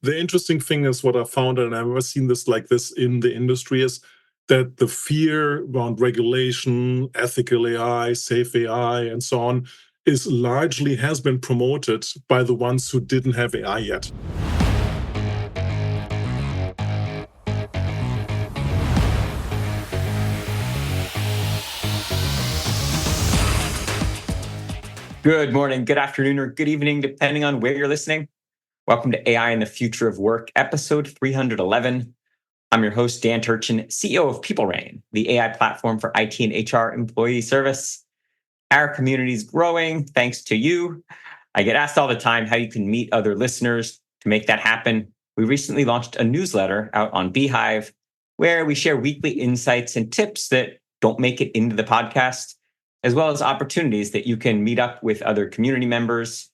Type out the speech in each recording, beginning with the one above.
The interesting thing is what I found, and I've never seen this like this in the industry, is that the fear around regulation, ethical AI, safe AI, and so on is largely has been promoted by the ones who didn't have AI yet. Good morning, good afternoon, or good evening, depending on where you're listening. Welcome to AI and the Future of Work, episode 311. I'm your host, Dan Turchin, CEO of PeopleRain, the AI platform for IT and HR employee service. Our community is growing thanks to you. I get asked all the time how you can meet other listeners. To make that happen, we recently launched a newsletter out on Beehive where we share weekly insights and tips that don't make it into the podcast, as well as opportunities that you can meet up with other community members.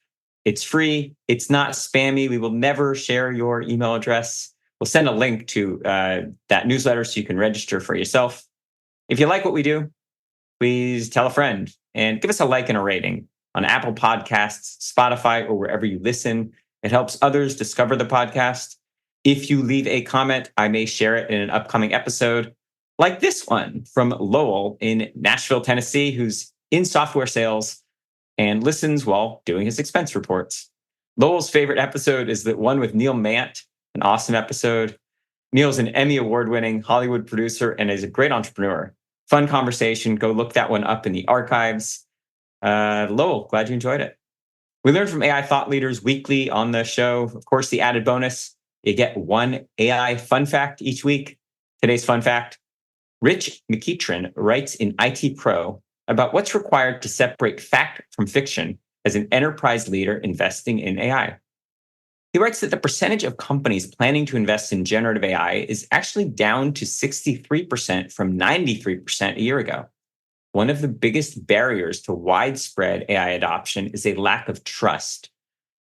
It's free. It's not spammy. We will never share your email address. We'll send a link to that newsletter so you can register for yourself. If you like what we do, please tell a friend and give us a like and a rating on Apple Podcasts, Spotify, or wherever you listen. It helps others discover the podcast. If you leave a comment, I may share it in an upcoming episode, like this one from Lowell in Nashville, Tennessee, who's in software sales and listens while doing his expense reports. Lowell's favorite episode is the one with Neil Mant, an awesome episode. Neil's an Emmy award-winning Hollywood producer and is a great entrepreneur. Fun conversation. Go look that one up in the archives. Lowell, glad you enjoyed it. We learn from AI thought leaders weekly on the show. Of course, the added bonus, you get one AI fun fact each week. Today's fun fact: Rich McEachran writes in IT Pro about what's required to separate fact from fiction as an enterprise leader investing in AI. He writes that the percentage of companies planning to invest in generative AI is actually down to 63% from 93% a year ago. One of the biggest barriers to widespread AI adoption is a lack of trust.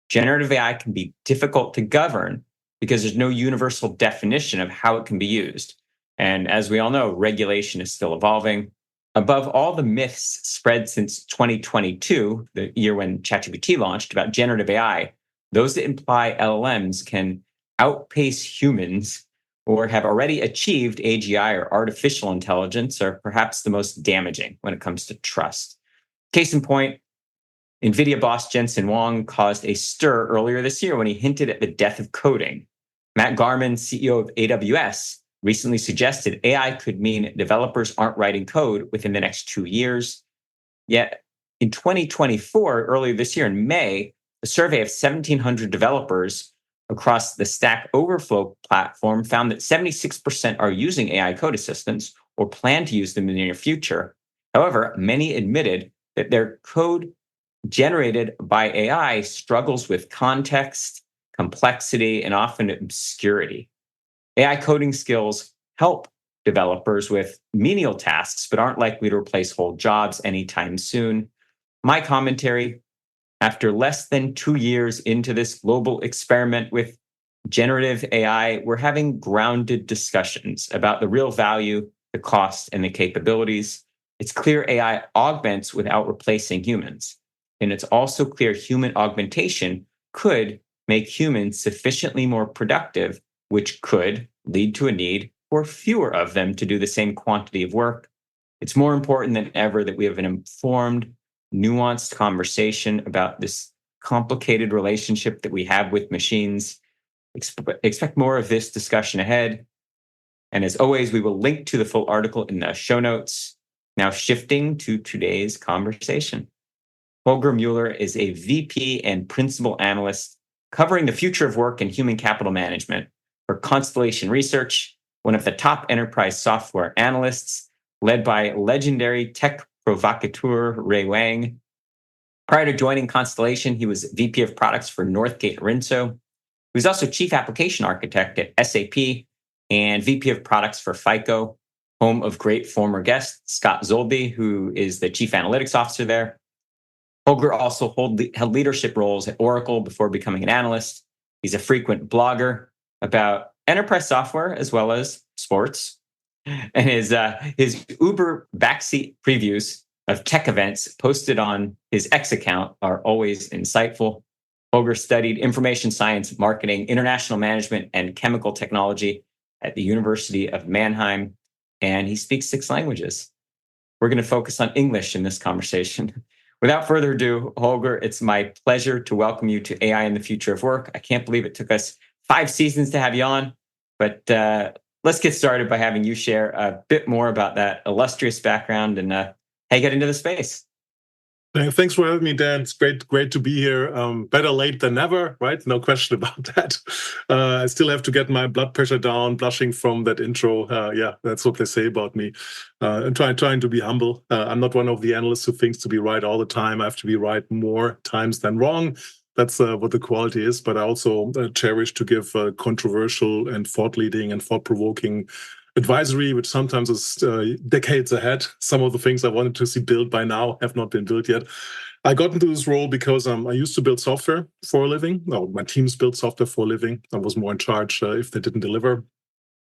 Generative AI can be difficult to govern because there's no universal definition of how it can be used. And as we all know, regulation is still evolving. Above all the myths spread since 2022, the year when ChatGPT launched, about generative AI, those that imply LLMs can outpace humans or have already achieved AGI or artificial intelligence are perhaps the most damaging when it comes to trust. Case in point, NVIDIA boss Jensen Huang caused a stir earlier this year when he hinted at the death of coding. Matt Garman, CEO of AWS, recently suggested AI could mean developers aren't writing code within the next 2 years. Yet in 2024, earlier this year in May, a survey of 1,700 developers across the Stack Overflow platform found that 76% are using AI code assistants or plan to use them in the near future. However, many admitted that their code generated by AI struggles with context, complexity, and often obscurity. AI coding skills help developers with menial tasks, but aren't likely to replace whole jobs anytime soon. My commentary: after less than 2 years into this global experiment with generative AI, we're having grounded discussions about the real value, the cost, and the capabilities. It's clear AI augments without replacing humans. And it's also clear human augmentation could make humans sufficiently more productive, which could lead to a need for fewer of them to do the same quantity of work. It's more important than ever that we have an informed, nuanced conversation about this complicated relationship that we have with machines. Expect more of this discussion ahead. And as always, we will link to the full article in the show notes. Now shifting to today's conversation. Holger Mueller is a VP and principal analyst covering the future of work and human capital management for Constellation Research, one of the top enterprise software analysts, led by legendary tech provocateur Ray Wang. Prior to joining Constellation, he was VP of products for Northgate Rinso. He was also chief application architect at SAP and VP of products for FICO, home of great former guest Scott Zolby, who is the chief analytics officer there. Holger also held leadership roles at Oracle before becoming an analyst. He's a frequent blogger about enterprise software as well as sports. And his Uber backseat previews of tech events posted on his X account are always insightful. Holger studied information science, marketing, international management, and chemical technology at the University of Mannheim, and he speaks 6 languages. We're going to focus on English in this conversation. Without further ado, Holger, it's my pleasure to welcome you to AI in the Future of Work. I can't believe it took us 5 seasons to have you on, but let's get started by having you share a bit more about that illustrious background and how you get into the space. Thanks for having me, Dan. It's great to be here. Better late than never, right? No question about that. I still have to get my blood pressure down, blushing from that intro. Yeah, that's what they say about me. I'm trying to be humble. I'm not one of the analysts who thinks to be right all the time. I have to be right more times than wrong. That's what the quality is. But I also cherish to give controversial and thought-leading and thought-provoking advisory, which sometimes is decades ahead. Some of the things I wanted to see built by now have not been built yet. I got into this role because I used to build software for a living. No, my teams built software for a living. I was more in charge if they didn't deliver.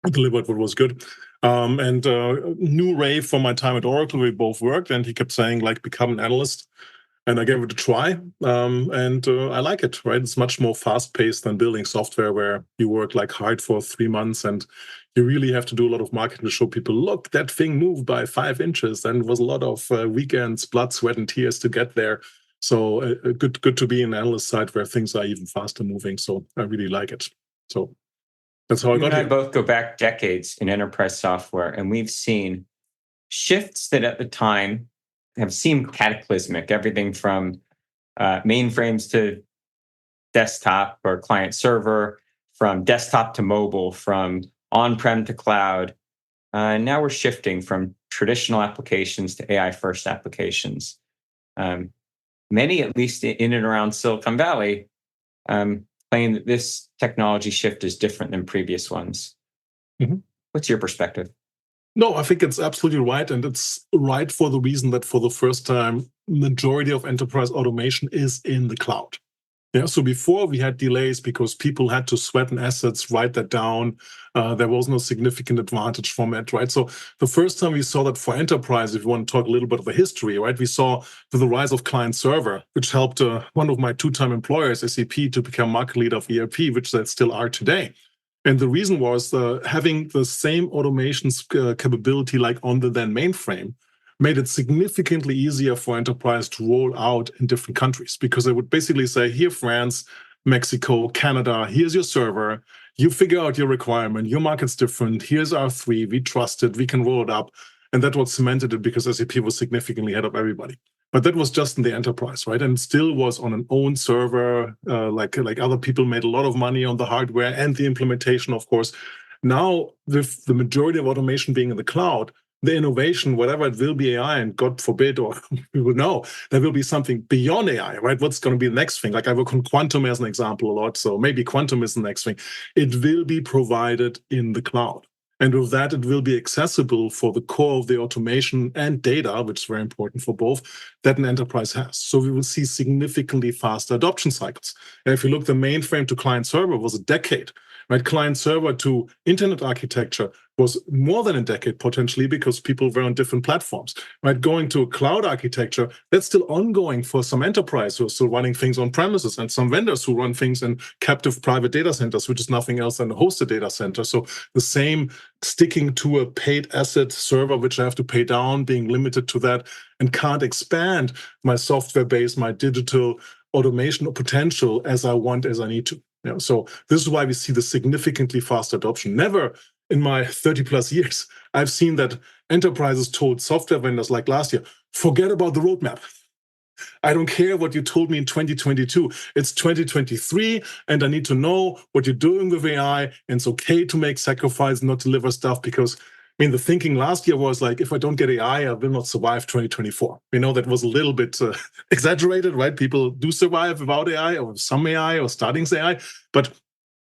I delivered what was good. And knew Ray from my time at Oracle. We both worked, and he kept saying, like, become an analyst. And I gave it a try, and I like it, right? It's much more fast-paced than building software where you work like hard for 3 months and you really have to do a lot of marketing to show people, look, that thing moved by 5 inches, and it was a lot of weekends, blood, sweat, and tears to get there. So good to be in analyst side where things are even faster moving. So I really like it. So that's how I got here. You and I both go back decades in enterprise software, and we've seen shifts that at the time have seemed cataclysmic, everything from mainframes to desktop or client server, from desktop to mobile, from on-prem to cloud. Now we're shifting from traditional applications to AI-first applications. Many, at least in and around Silicon Valley, claim that this technology shift is different than previous ones. Mm-hmm. What's your perspective? No, I think it's absolutely right. And it's right for the reason that for the first time, majority of enterprise automation is in the cloud. Yeah, so before we had delays because people had to sweat in assets, write that down. There was no significant advantage from it, right? So the first time we saw that for enterprise, if you want to talk a little bit of the history, right? We saw the rise of client server, which helped one of my 2-time employers, SAP, to become market leader of ERP, which they still are today. And the reason was having the same automation capability like on the then mainframe made it significantly easier for enterprise to roll out in different countries, because they would basically say, here, France, Mexico, Canada, here's your server. You figure out your requirement. Your market's different. Here's our 3. We trust it. We can roll it up. And that's what cemented it, because SAP was significantly ahead of everybody. But that was just in the enterprise, right? And still was on an own server, like other people made a lot of money on the hardware and the implementation, of course. Now, with the majority of automation being in the cloud, the innovation, whatever it will be AI, and God forbid, or we will know, there will be something beyond AI, right? What's going to be the next thing? Like I work on quantum as an example a lot, so maybe quantum is the next thing. It will be provided in the cloud. And with that, it will be accessible for the core of the automation and data, which is very important for both, that an enterprise has. So we will see significantly faster adoption cycles. And if you look, the mainframe to client server was a decade, right? Client server to internet architecture was more than a decade potentially, because people were on different platforms, right? Going to a cloud architecture, that's still ongoing for some enterprise who are still running things on premises, and some vendors who run things in captive private data centers, which is nothing else than a hosted data center. So the same sticking to a paid asset server, which I have to pay down, being limited to that, and can't expand my software base, my digital automation potential as I want, as I need to. You know, so this is why we see the significantly faster adoption. Never in my 30 plus years, I've seen that enterprises told software vendors like last year, forget about the roadmap. I don't care what you told me in 2022. It's 2023, and I need to know what you're doing with AI. And it's okay to make sacrifice, not deliver stuff, because I mean, the thinking last year was like, if I don't get AI, I will not survive 2024. You know, that was a little bit exaggerated, right? People do survive without AI or some AI or starting AI, but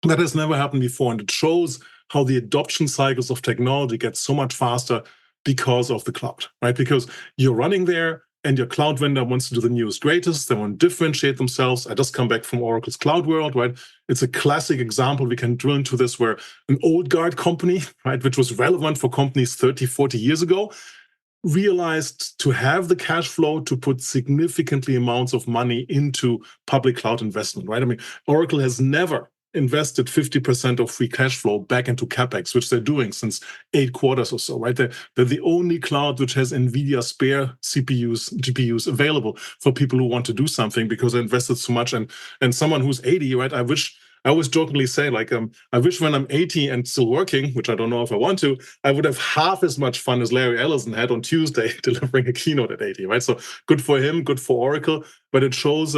that has never happened before. And it shows how the adoption cycles of technology get so much faster because of the cloud, right? Because you're running there and your cloud vendor wants to do the newest, greatest. They want to differentiate themselves. I just come back from Oracle's cloud world, right? It's a classic example. We can drill into this where an old guard company, right, which was relevant for companies 30, 40 years ago, realized to have the cash flow to put significantly amounts of money into public cloud investment, right? I mean, Oracle has never invested 50% of free cash flow back into CapEx, which they're doing since 8 quarters or so, right? They're the only cloud which has NVIDIA spare CPUs, GPUs available for people who want to do something because they invested so much. And someone who's 80, right? I always jokingly say, like, I wish when I'm 80 and still working, which I don't know if I want to, I would have half as much fun as Larry Ellison had on Tuesday delivering a keynote at 80, right? So good for him, good for Oracle, but it shows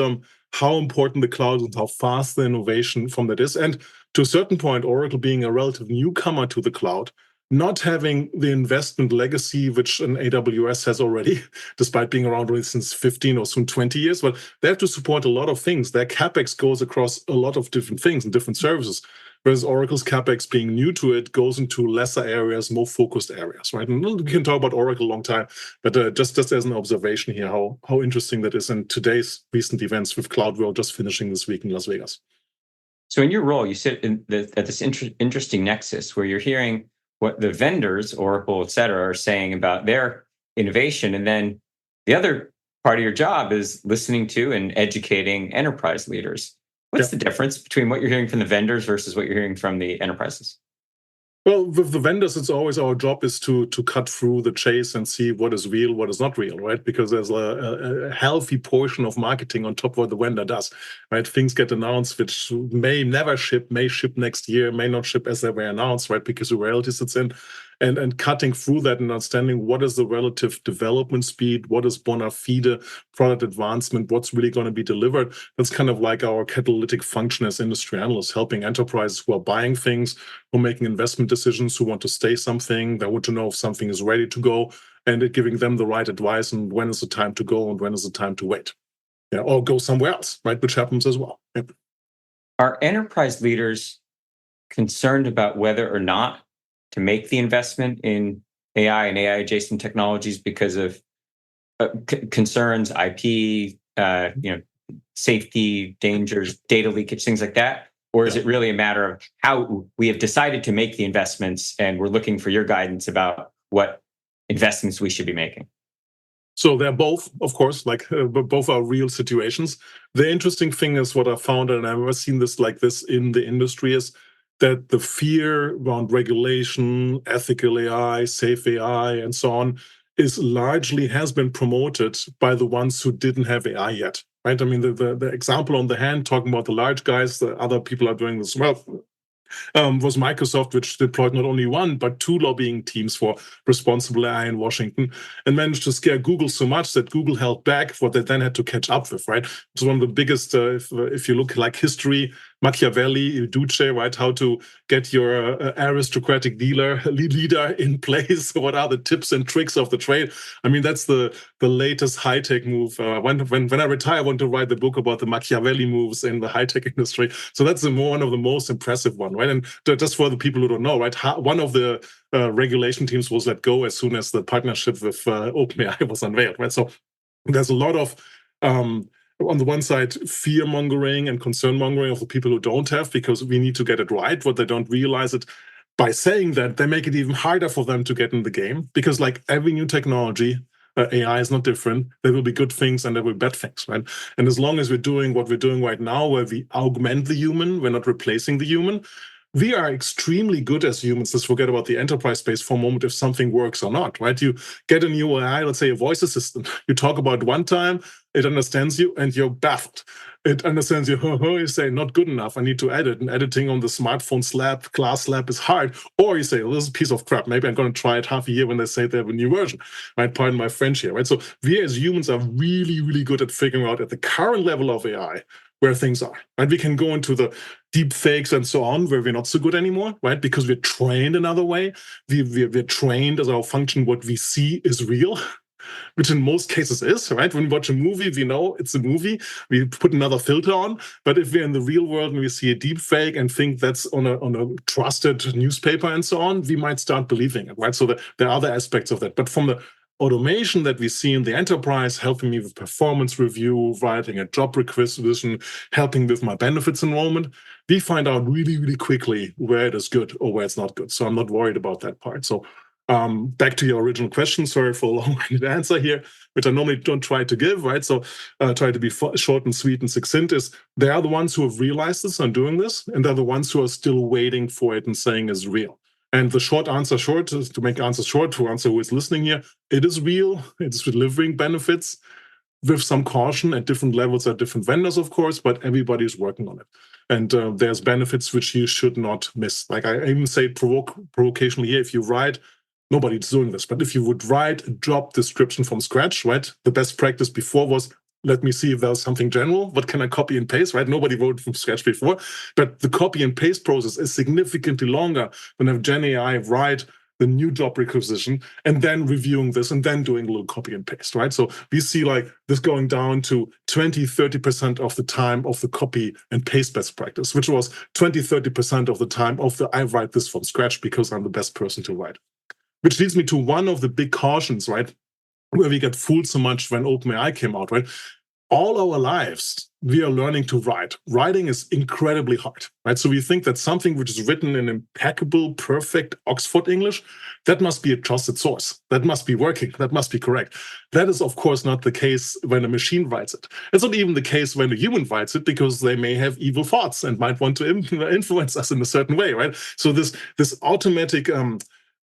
how important the cloud is and how fast the innovation from that is. And to a certain point, Oracle being a relative newcomer to the cloud, not having the investment legacy which an AWS has already, despite being around since 15 or soon 20 years, but they have to support a lot of things. Their CapEx goes across a lot of different things and different services, whereas Oracle's CapEx, being new to it, goes into lesser areas, more focused areas, right? And we can talk about Oracle a long time, but just as an observation here, how interesting that is in today's recent events with Cloud World just finishing this week in Las Vegas. So in your role, you sit at this interesting nexus where you're hearing what the vendors, Oracle, et cetera, are saying about their innovation. And then the other part of your job is listening to and educating enterprise leaders. What's the difference between what you're hearing from the vendors versus what you're hearing from the enterprises? Well, with the vendors, it's always our job is to cut through the chase and see what is real, what is not real, right? Because there's a healthy portion of marketing on top of what the vendor does, right? Things get announced which may never ship, may ship next year, may not ship as they were announced, right? Because the reality sits in. And cutting through that and understanding what is the relative development speed, what is bona fide product advancement, what's really going to be delivered. That's kind of like our catalytic function as industry analysts, helping enterprises who are buying things, who are making investment decisions, who want to stay something, they want to know if something is ready to go, and giving them the right advice and when is the time to go and when is the time to wait. Yeah, or go somewhere else, right? Which happens as well. Yep. Are enterprise leaders concerned about whether or not to make the investment in AI and AI adjacent technologies because of concerns, IP, safety, dangers, data leakage, things like that? Or is it really a matter of how we have decided to make the investments and we're looking for your guidance about what investments we should be making? So they're both, of course, both are real situations. The interesting thing is what I found, and I've never seen this like this in the industry, is that the fear around regulation, ethical AI, safe AI, and so on is largely has been promoted by the ones who didn't have AI yet, right? I mean, the example on the hand, talking about the large guys, the other people are doing this well, was Microsoft, which deployed not only one, but 2 lobbying teams for responsible AI in Washington and managed to scare Google so much that Google held back what they then had to catch up with, right? It's one of the biggest, if you look like history, Machiavelli, Duce, right? How to get your aristocratic leader in place. What are the tips and tricks of the trade? I mean, that's the latest high-tech move. When I retire, I want to write the book about the Machiavelli moves in the high-tech industry. So that's one of the most impressive one, right? And just for the people who don't know, right? One of the regulation teams was let go as soon as the partnership with OpenAI was unveiled, right? So there's a lot of on the one side, fear mongering and concern mongering of the people who don't have, because we need to get it right, what they don't realize it. By saying that, they make it even harder for them to get in the game, because like every new technology, AI is not different. There will be good things and there will be bad things, right? And as long as we're doing what we're doing right now, where we augment the human, we're not replacing the human, we are extremely good as humans. Let's forget about the enterprise space for a moment if something works or not, right? You get a new AI, let's say a voice assistant. You talk about it one time, it understands you, and you're baffled. It understands you, you say, not good enough, I need to edit. And editing on the smartphone class slab is hard. Or you say, well, this is a piece of crap. Maybe I'm going to try it half a year when they say they have a new version. Right? Pardon my French here, right? So we as humans are really, really good at figuring out at the current level of AI where things are, right? We can go into the deep fakes and so on, where we're not so good anymore, right? Because we're trained another way. We're trained as our function, what we see is real, which in most cases is, right? When we watch a movie, we know it's a movie. We put another filter on. But if we're in the real world and we see a deep fake and think that's on a trusted newspaper and so on, we might start believing it, right? So there are other aspects of that. But from the automation that we see in the enterprise, helping me with performance review, writing a job requisition, helping with my benefits enrollment, we find out really, really quickly where it is good or where it's not good. So I'm not worried about that part. So Back to your original question, sorry for a long-winded answer here, which I normally don't try to give, right? So try to be short and sweet and succinct. Is they are the ones who have realized this and doing this, and they're the ones who are still waiting for it and saying is real. And the short answer short is, to make answer short, to answer who is listening here, it is real. It's delivering benefits with some caution at different levels at different vendors, of course, but everybody's working on it. And there's benefits which you should not miss. Like I even say provocationally here, if you write, nobody's doing this, but if you would write a job description from scratch, right? The best practice before was, let me see if there's something general. What can I copy and paste, right? Nobody wrote from scratch before, but the copy and paste process is significantly longer than have Gen AI write the new job requisition and then reviewing this and then doing a little copy and paste, right? So we see like this going down to 20-30% of the time of the copy and paste best practice, which was 20-30% of the time of the I write this from scratch because I'm the best person to write. Which leads me to one of the big cautions, right? Where we get fooled so much when OpenAI came out, right? All our lives, we are learning to write. Writing is incredibly hard, right? So we think that something which is written in impeccable, perfect Oxford English, that must be a trusted source. That must be working. That must be correct. That is, of course, not the case when a machine writes it. It's not even the case when a human writes it, because they may have evil thoughts and might want to influence us in a certain way, right? So this automatic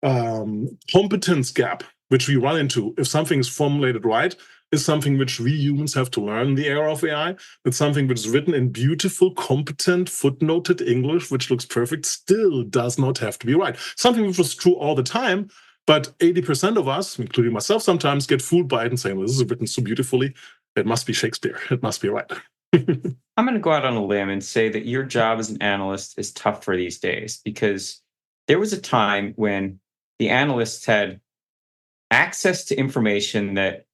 competence gap which we run into if something is formulated right is something which we humans have to learn in the era of AI. It's something which is written in beautiful, competent, footnoted English, which looks perfect, still does not have to be right. Something which was true all the time, but 80% of us, including myself sometimes, get fooled by it and saying, well, this is written so beautifully, it must be Shakespeare, it must be right. I'm going to go out on a limb and say that your job as an analyst is tougher these days, because there was a time when the analysts had access to information that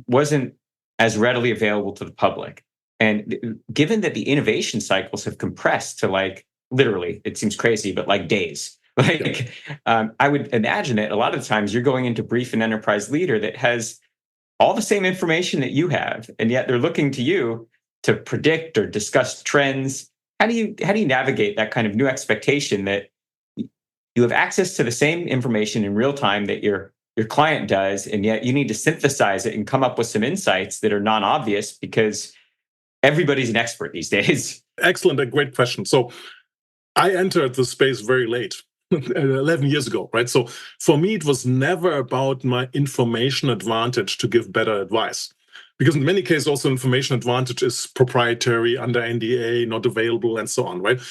wasn't as readily available to the public. And given that the innovation cycles have compressed to like literally, it seems crazy, but like days. Like I would imagine that a lot of the times you're going into brief an enterprise leader that has all the same information that you have, and yet they're looking to you to predict or discuss trends. How do you navigate that kind of new expectation that you have access to the same information in real time that your client does, and yet you need to synthesize it and come up with some insights that are non-obvious because everybody's an expert these days? Excellent, a great question. So I entered the space very late, 11 years ago, right? So for me, it was never about my information advantage to give better advice. Because in many cases, also information advantage is proprietary, under NDA, not available, and so on, right?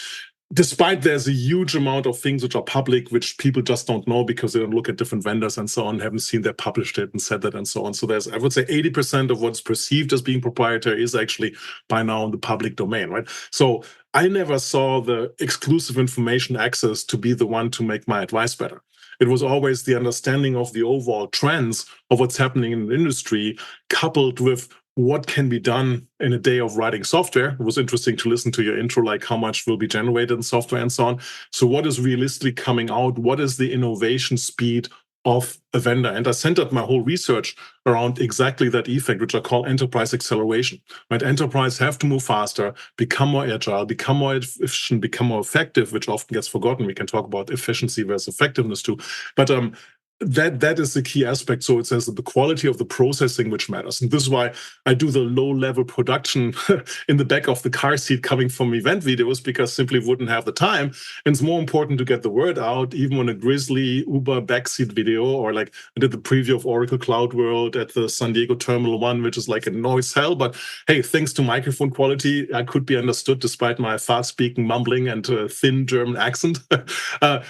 Despite there's a huge amount of things which are public, which people just don't know because they don't look at different vendors and so on, haven't seen they published it and said that and so on. So there's, I would say 80% of what's perceived as being proprietary is actually by now in the public domain, right? So I never saw the exclusive information access to be the one to make my advice better. It was always the understanding of the overall trends of what's happening in the industry, coupled with what can be done in a day of writing software. It was interesting to listen to your intro, like how much will be generated in software and so on. So what is realistically coming out? What is the innovation speed of a vendor? And I centered my whole research around exactly that effect, which I call enterprise acceleration. Right? Enterprise have to move faster, become more agile, become more efficient, become more effective, which often gets forgotten. We can talk about efficiency versus effectiveness too. But that is the key aspect. So it says that the quality of the processing which matters. And this is why I do the low-level production in the back of the car seat coming from event videos, because simply wouldn't have the time. And it's more important to get the word out, even on a grisly Uber backseat video, or like I did the preview of Oracle Cloud World at the San Diego Terminal 1, which is like a noise hell. But hey, thanks to microphone quality, I could be understood despite my fast-speaking, mumbling, and thin German accent.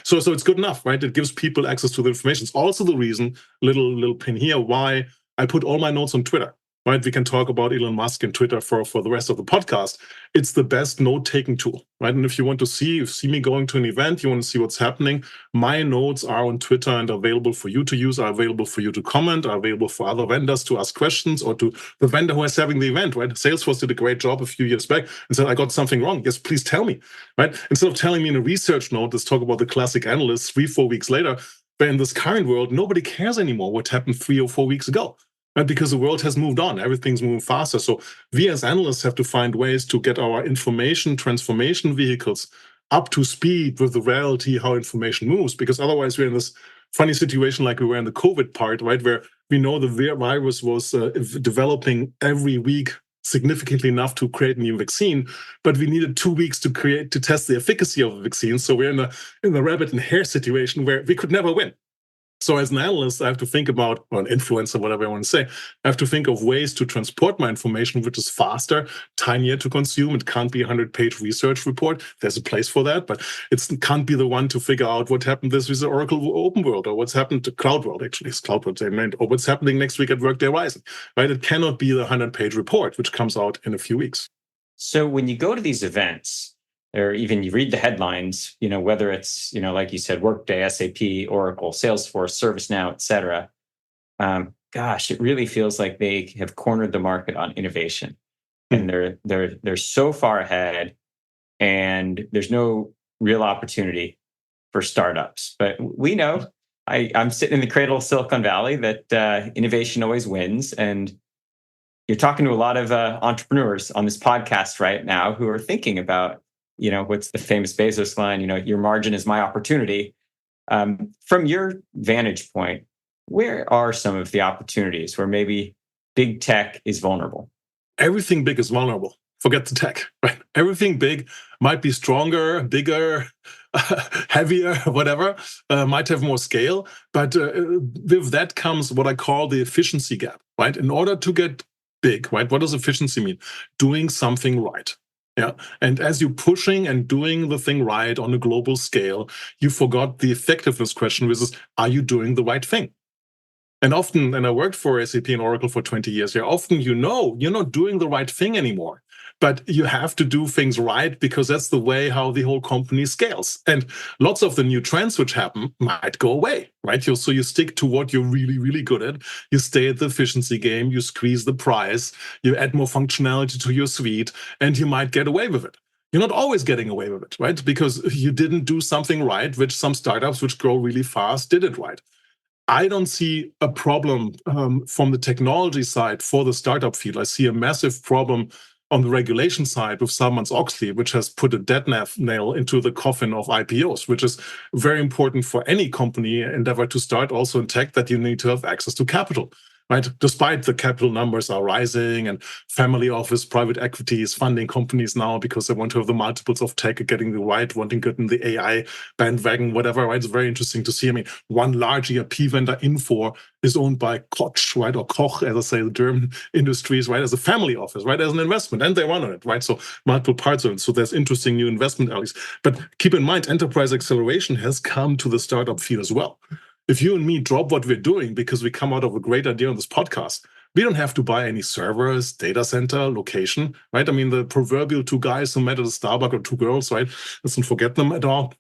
So it's good enough, right? It gives people access to the information. It's also the reason, little pin here, why I put all my notes on Twitter. Right? We can talk about Elon Musk and Twitter for the rest of the podcast. It's the best note-taking tool, right? And if you want to see me going to an event, you want to see what's happening, my notes are on Twitter and available for you to use, are available for you to comment, are available for other vendors to ask questions, or to the vendor who is having the event, right? Salesforce did a great job a few years back and said, I got something wrong. Yes, please tell me, right? Instead of telling me in a research note, let's talk about the classic analysts 3-4 weeks later. But in this current world, nobody cares anymore what happened 3 or 4 weeks ago. Right? Because the world has moved on. Everything's moving faster. So we as analysts have to find ways to get our information transformation vehicles up to speed with the reality how information moves. Because otherwise we're in this funny situation like we were in the COVID part, right, where we know the virus was developing every week significantly enough to create a new vaccine, but we needed 2 weeks to test the efficacy of the vaccine. So we're in the rabbit and hare situation where we could never win. So as an analyst, I have to think about, or an influencer, whatever I want to say, I have to think of ways to transport my information, which is faster, tinier to consume. It can't be a 100-page research report. There's a place for that, but it can't be the one to figure out what happened this with the Oracle Open World, or what's happened to Cloud World, actually, it's Cloud World they meant, or what's happening next week at Workday Rising, right? It cannot be the 100-page report, which comes out in a few weeks. So when you go to these events, or even you read the headlines, whether it's, like you said, Workday, SAP, Oracle, Salesforce, ServiceNow, et cetera, gosh, it really feels like they have cornered the market on innovation. And they're so far ahead, and there's no real opportunity for startups. But we know, I'm sitting in the cradle of Silicon Valley, that innovation always wins. And you're talking to a lot of entrepreneurs on this podcast right now who are thinking about, what's the famous Bezos line, your margin is my opportunity. From your vantage point, where are some of the opportunities where maybe big tech is vulnerable? Everything big is vulnerable. Forget the tech, right? Everything big might be stronger, bigger, heavier, whatever, might have more scale. But with that comes what I call the efficiency gap, right? In order to get big, right? What does efficiency mean? Doing something right. Yeah. And as you're pushing and doing the thing right on a global scale, you forgot the effectiveness question, which is, are you doing the right thing? And often, and I worked for SAP and Oracle for 20 years here, often you're not doing the right thing anymore. But you have to do things right because that's the way how the whole company scales. And lots of the new trends which happen might go away, right? So you stick to what you're really, really good at. You stay at the efficiency game, you squeeze the price, you add more functionality to your suite, and you might get away with it. You're not always getting away with it, right? Because you didn't do something right, which some startups which grow really fast did it right. I don't see a problem from the technology side for the startup field. I see a massive problem on the regulation side with Sarbanes-Oxley, which has put a death nail into the coffin of IPOs, which is very important for any company endeavor to start, also in tech, that you need to have access to capital. Right, despite the capital numbers are rising and family office, private equity is funding companies now because they want to have the multiples of tech, getting the right, wanting to get in the AI bandwagon, whatever. Right, it's very interesting to see. I mean, one large ERP vendor, Infor, is owned by Koch, right, or Koch, as I say, the German industries, right, as a family office, right, as an investment, and they run on it, right. So multiple parts of it. So there's interesting new investment alleys. But keep in mind, enterprise acceleration has come to the startup field as well. If you and me drop what we're doing because we come out of a great idea on this podcast, we don't have to buy any servers, data center, location, right? I mean, the proverbial two guys who met at a Starbucks, or two girls, right? Let's not forget them at all.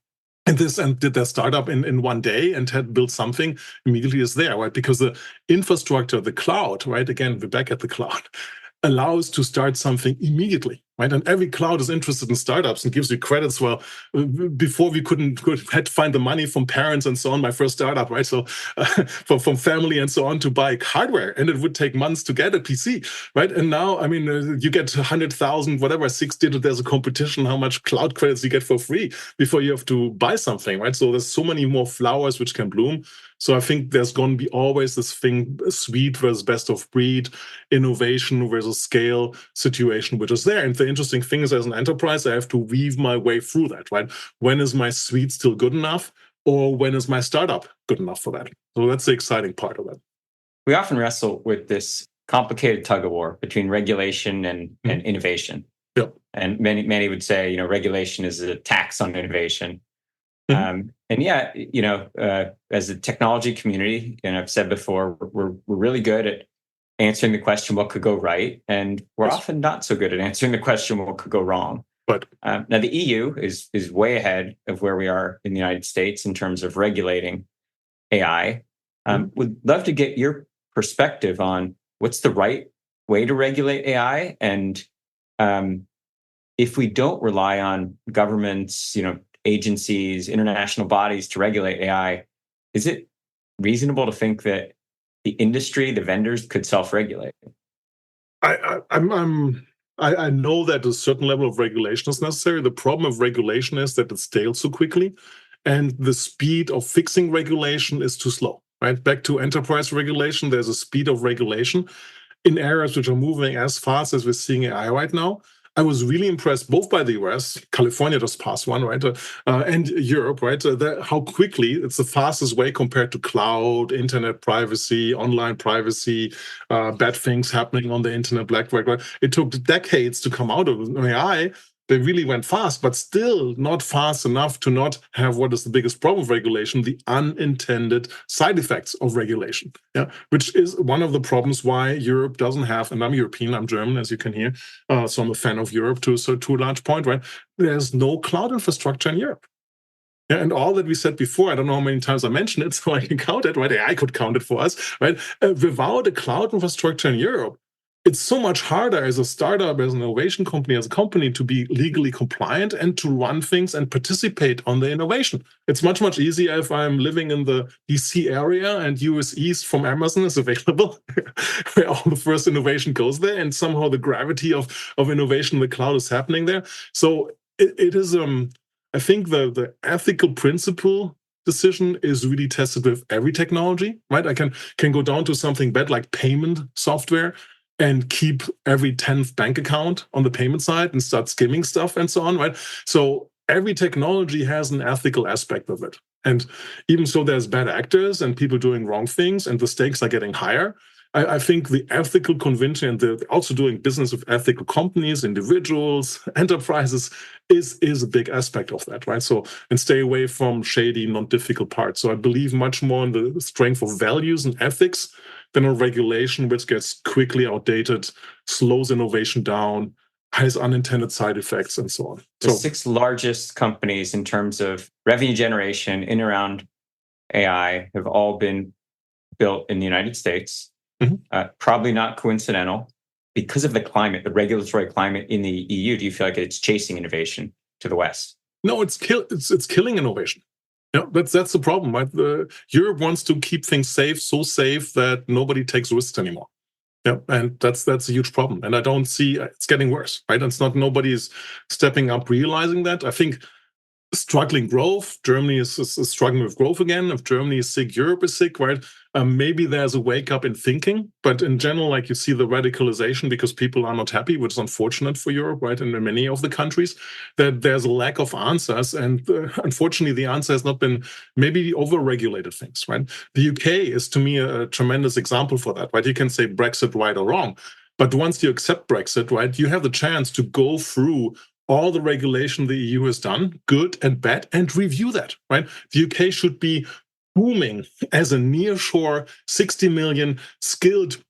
And did their startup in one day and had built something immediately is there, right? Because the infrastructure, the cloud, right? Again, we're back at the cloud, allows to start something immediately, right? And every cloud is interested in startups and gives you credits. Well, before we had to find the money from parents and so on, my first startup, right? So from family and so on to buy hardware, and it would take months to get a PC, right? And now, I mean, you get 100,000, whatever, 6 digit, there's a competition, how much cloud credits you get for free before you have to buy something, right? So there's so many more flowers which can bloom. So I think there's going to be always this thing, suite versus best of breed, innovation versus scale situation, which is there. And the interesting thing is, as an enterprise, I have to weave my way through that, right? When is my suite still good enough? Or when is my startup good enough for that? So that's the exciting part of it. We often wrestle with this complicated tug of war between regulation and innovation. Yep. And many would say, regulation is a tax on innovation. And yeah, as a technology community, and I've said before, we're really good at answering the question, what could go right? And we're often not so good at answering the question, what could go wrong? But now the EU is way ahead of where we are in the United States in terms of regulating AI. Would love to get your perspective on what's the right way to regulate AI. And if we don't rely on governments, agencies, international bodies to regulate AI, is it reasonable to think that the industry, the vendors, could self-regulate? I know that a certain level of regulation is necessary. The problem of regulation is that it stales so quickly. and the speed of fixing regulation is too slow, right? Back to enterprise regulation, there's a speed of regulation in areas which are moving as fast as we're seeing AI right now. I was really impressed both by the US, California just passed one, right, and Europe, right, how quickly it's the fastest way compared to cloud, internet privacy, online privacy, bad things happening on the internet, black, white, right? It took decades to come out of AI. They really went fast, but still not fast enough to not have what is the biggest problem of regulation, the unintended side effects of regulation, yeah, which is one of the problems why Europe doesn't have, and I'm European, I'm German, as you can hear, so I'm a fan of Europe to a large point, right? There's no cloud infrastructure in Europe. Yeah, and all that we said before, I don't know how many times I mentioned it, so I can count it, right? I could count it for us, right? Without a cloud infrastructure in Europe, it's so much harder as a startup, as an innovation company, as a company to be legally compliant and to run things and participate on the innovation. It's much, much easier if I'm living in the DC area and US East from Amazon is available, where all the first innovation goes there, and somehow the gravity of innovation in the cloud is happening there. So it is, I think the ethical principle decision is really tested with every technology, right? I can go down to something bad like payment software and keep every 10th bank account on the payment side and start skimming stuff and so on, right? So every technology has an ethical aspect of it. And even so, there's bad actors and people doing wrong things and the stakes are getting higher. I think the ethical convention and also doing business with ethical companies, individuals, enterprises is a big aspect of that, right? So, and stay away from shady, non-difficult parts. So I believe much more in the strength of values and ethics than a regulation which gets quickly outdated, slows innovation down, has unintended side effects, and so on. The six largest companies in terms of revenue generation in and around AI have all been built in the United States. Probably not coincidental. Because of the climate, the regulatory climate in the EU, do you feel like it's chasing innovation to the West? No, it's killing innovation. Yeah, that's the problem, right? Europe wants to keep things safe, so safe that nobody takes risks anymore. Yeah, and that's a huge problem. And I don't see it's getting worse, right? It's not nobody's stepping up, realizing that. I think struggling growth. Germany is struggling with growth again. If Germany is sick, Europe is sick, right? Maybe there's a wake up in thinking, but in general, like you see the radicalization because people are not happy, which is unfortunate for Europe, right? And in many of the countries, that there's a lack of answers. And unfortunately, the answer has not been maybe over-regulated things, right? The UK is to me a tremendous example for that, right? You can say Brexit right or wrong, but once you accept Brexit, right, you have the chance to go through all the regulation the EU has done, good and bad, and review that, right? The UK should be booming as a nearshore 60 million skilled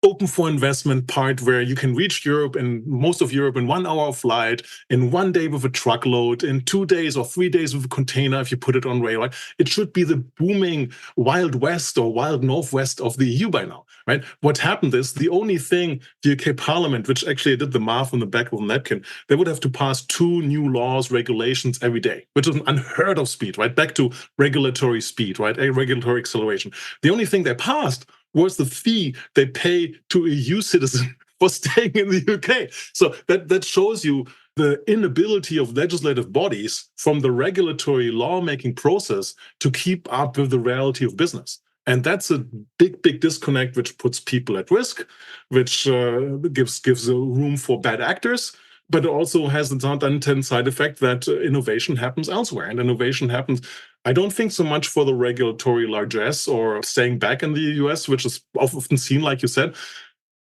open for investment part where you can reach Europe and most of Europe in 1 hour of flight, in 1 day with a truckload, in 2 days or 3 days with a container if you put it on rail. Right? It should be the booming Wild West or Wild Northwest of the EU by now, right? What happened is the only thing the UK Parliament, which actually did the math on the back of the napkin, they would have to pass 2 new laws, regulations every day, which is an unheard of speed, right? Back to regulatory speed, right? A regulatory acceleration. The only thing they passed was the fee they pay to a EU citizen for staying in the UK. So that shows you the inability of legislative bodies from the regulatory lawmaking process to keep up with the reality of business. And that's a big, big disconnect, which puts people at risk, which gives a room for bad actors, but it also has the unintended side effect that innovation happens elsewhere. And innovation happens, I don't think so much for the regulatory largesse or staying back in the US, which is often seen, like you said.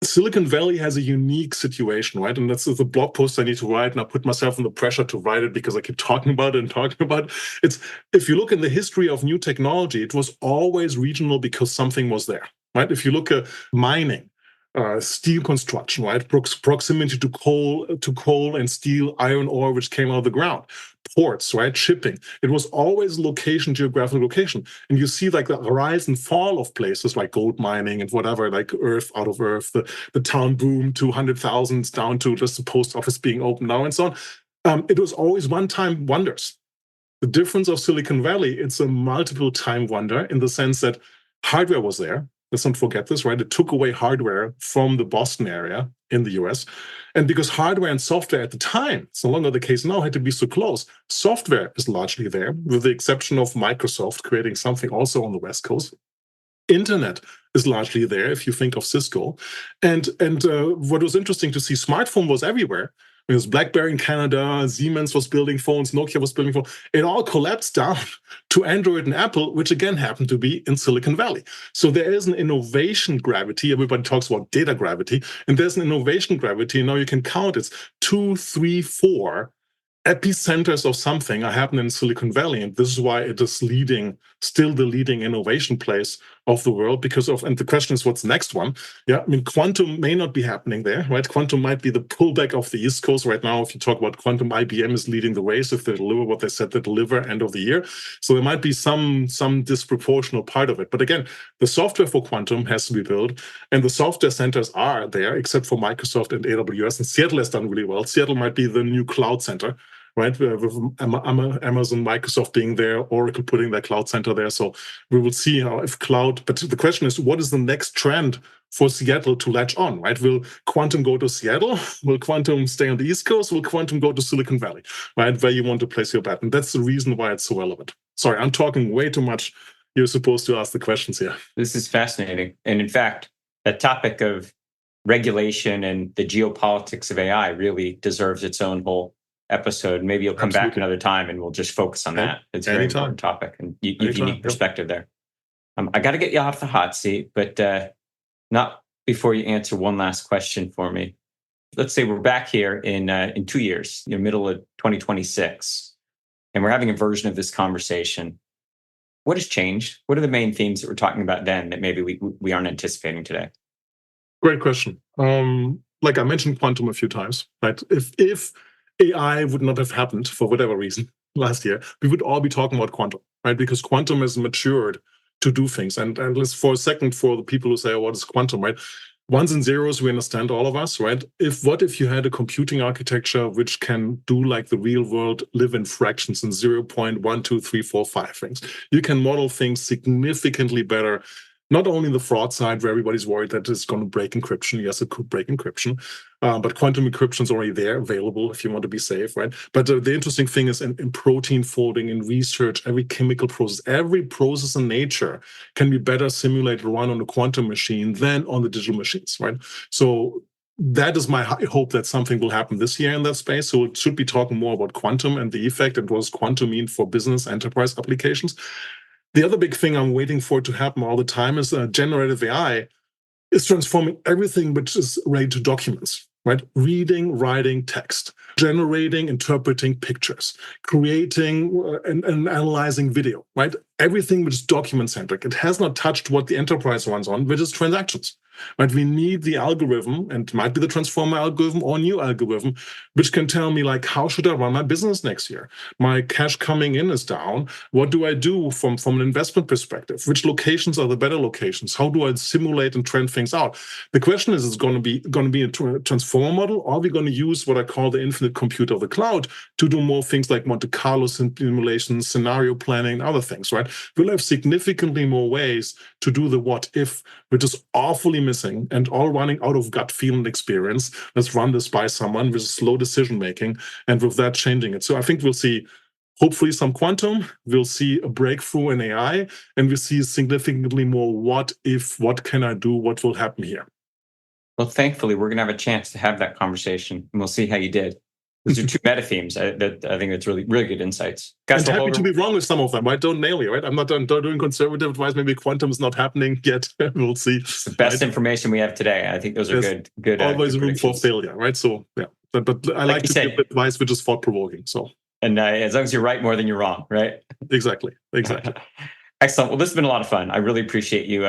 Silicon Valley has a unique situation, right? And that's the blog post I need to write, and I put myself under pressure to write it because I keep talking about it and talking about it. It's, if you look in the history of new technology, it was always regional because something was there, right? If you look at mining, steel construction, right? Proximity to coal and steel, iron ore, which came out of the ground. Ports, right? Shipping. It was always location, geographic location. And you see like the rise and fall of places like gold mining and whatever, like Earth out of Earth, the town boom to 100,000 down to just the post office being open now and so on. It was always one-time wonders. The difference of Silicon Valley, it's a multiple-time wonder in the sense that hardware was there. Let's not forget this, right? It took away hardware from the Boston area in the US. And because hardware and software at the time, it's no longer the case now, had to be so close, software is largely there, with the exception of Microsoft creating something also on the West Coast. Internet is largely there if you think of Cisco. And what was interesting to see, smartphone was everywhere. It was BlackBerry in Canada, Siemens was building phones, Nokia was building phones. It all collapsed down to Android and Apple, which again happened to be in Silicon Valley. So there is an innovation gravity. Everybody talks about data gravity, and there's an innovation gravity. And now you can count it's 2, 3, 4 epicenters of something are happening in Silicon Valley. And this is why it is still the leading innovation place of the world because of, and the question is, what's the next one? Yeah, I mean, quantum may not be happening there, right? Quantum might be the pullback of the East Coast right now. If you talk about quantum, IBM is leading the race if they deliver what they said they deliver end of the year. So there might be some disproportional part of it. But again, the software for quantum has to be built, and the software centers are there, except for Microsoft and AWS. And Seattle has done really well. Seattle might be the new cloud center, right? With Amazon, Microsoft being there, Oracle putting their cloud center there. So we will see how if cloud, but the question is, what is the next trend for Seattle to latch on, right? Will quantum go to Seattle? Will quantum stay on the East Coast? Will quantum go to Silicon Valley, right? Where you want to place your bet. And that's the reason why it's so relevant. Sorry, I'm talking way too much. You're supposed to ask the questions here. This is fascinating. And in fact, the topic of regulation and the geopolitics of AI really deserves its own whole episode. Maybe you'll come back another time and we'll just focus on that. It's a very important topic, and you have a unique perspective there. I got to get you off the hot seat, but not before you answer one last question for me. Let's say we're back here in 2 years, middle of 2026, and we're having a version of this conversation. What has changed? What are the main themes that we're talking about then that maybe we aren't anticipating today? Great question. Like I mentioned quantum a few times, right? If AI would not have happened for whatever reason last year, we would all be talking about quantum, right? Because quantum has matured to do things. And let's for a second, for the people who say, oh, what is quantum, right? Ones and zeros, we understand, all of us, right? What if you had a computing architecture which can do like the real world, live in fractions in 0.1, 2, 3, 4, 5 things? You can model things significantly better. Not only the fraud side, where everybody's worried that it's going to break encryption. Yes, it could break encryption, but quantum encryption is already there, available if you want to be safe, right? But the interesting thing is in protein folding, in research, every chemical process in nature can be better simulated, run on a quantum machine than on the digital machines, right? So that is my hope that something will happen this year in that space. So it should be talking more about quantum and the effect and what does quantum mean for business enterprise applications. The other big thing I'm waiting for to happen all the time is generative AI is transforming everything which is related to documents, right? Reading, writing text, generating, interpreting pictures, creating and analyzing video, right? Everything which is document-centric. It has not touched what the enterprise runs on, which is transactions. Right? We need the algorithm, and it might be the transformer algorithm or new algorithm, which can tell me, like, how should I run my business next year? My cash coming in is down. What do I do from an investment perspective? Which locations are the better locations? How do I simulate and trend things out? The question is it going to be a transformer model, or are we going to use what I call the infinite compute of the cloud to do more things like Monte Carlo simulations, scenario planning, and other things, right? We'll have significantly more ways to do the what if, which is awfully missing and all running out of gut feeling experience. Let's run this by someone with slow decision making, and with that changing it. So I think we'll see hopefully some quantum, we'll see a breakthrough in AI, and we'll see significantly more what if, what can I do, what will happen here. Well, thankfully, we're going to have a chance to have that conversation, and we'll see how you did. Those are two meta themes that I think that's really, really good insights. And happy to be wrong with some of them. I don't nail you, right? I'm not doing conservative advice. Maybe quantum is not happening yet. We'll see. It's the best information we have today. I think those are good. Always good room for failure, right? So yeah, but I like to give advice which is thought provoking. So and as long as you're right more than you're wrong, right? Exactly. Excellent. Well, this has been a lot of fun. I really appreciate you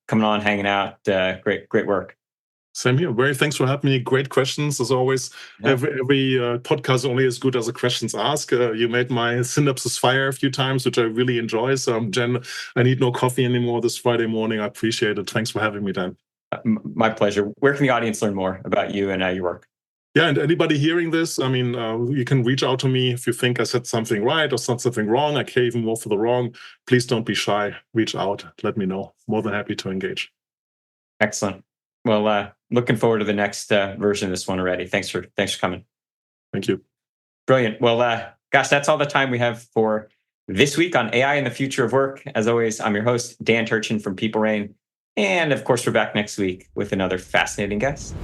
coming on, hanging out. Great work. Same here. Very thanks for having me. Great questions as always. Yeah. Every podcast is only as good as the questions asked. You made my synapses fire a few times, which I really enjoy. So Jen, I need no coffee anymore this Friday morning. I appreciate it. Thanks for having me, Dan. My pleasure. Where can the audience learn more about you and your work? Yeah, and anybody hearing this, I mean, you can reach out to me if you think I said something right or said something wrong. I care even more for the wrong. Please don't be shy. Reach out. Let me know. More than happy to engage. Excellent. Well, looking forward to the next version of this one already. Thanks for coming. Thank you. Brilliant. Well, gosh, that's all the time we have for this week on AI and the future of work. As always, I'm your host, Dan Turchin from PeopleRain. And of course, we're back next week with another fascinating guest.